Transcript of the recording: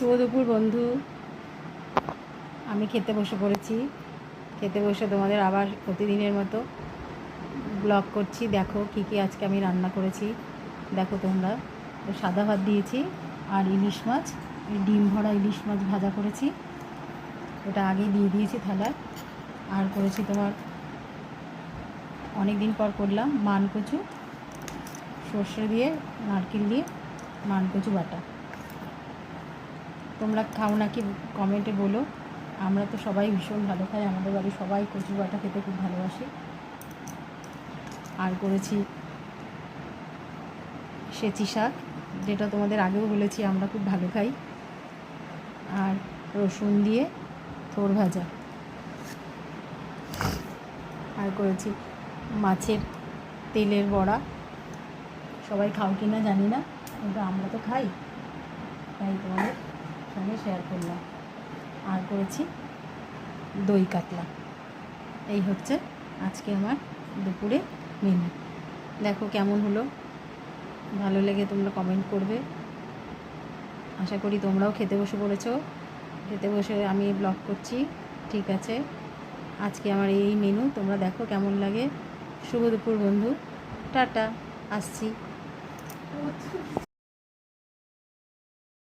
শুভ দুপুর বন্ধু। আমি খেতে বসে পড়েছি। খেতে বসে তোমাদের আবার প্রতিদিনের মতো ব্লগ করছি। দেখো কী কী আজকে আমি রান্না করেছি দেখো তোমরা। সাদা ভাত দিয়েছি আর ইলিশ মাছ, ডিম ভরা ইলিশ মাছ ভাজা করেছি, ওটা আগেই দিয়ে দিয়েছি থালায়। আর করেছি তোমার অনেক দিন পর করলাম মানকচু, সর্ষে দিয়ে নারকেল দিয়ে মানকচু বাটা। তোমরা খাও নাকি কমেন্টে বলো। আমরা তো সবাই ভীষণ ভালো খাই, আমাদের বাড়ি সবাই কচু বাটা খেতে খুব ভালোবাসে। আর করেছি সেচি শাক, যেটা তোমাদের আগেও বলেছি আমরা খুব ভালো খাই। আর রসুন দিয়ে থোড় ভাজা। আর করেছি মাছের তেলের বড়া। সবাই খাও কি না জানি না, কিন্তু আমরা তো খাই, তাই তোমাদের সঙ্গে শেয়ার করলাম। আর করেছি দই কাতলা। এই হচ্ছে আজকে আমার দুপুরে মেনু। দেখো কেমন হলো, ভালো লেগে তোমরা কমেন্ট করবে। আশা করি তোমরাও খেতে বসে পড়েছো। খেতে বসে আমি ব্লগ করছি, ঠিক আছে। আজকে আমার এই মেনু, তোমরা দেখো কেমন লাগে। শুভ দুপুর বন্ধু, টাটা, আসছি।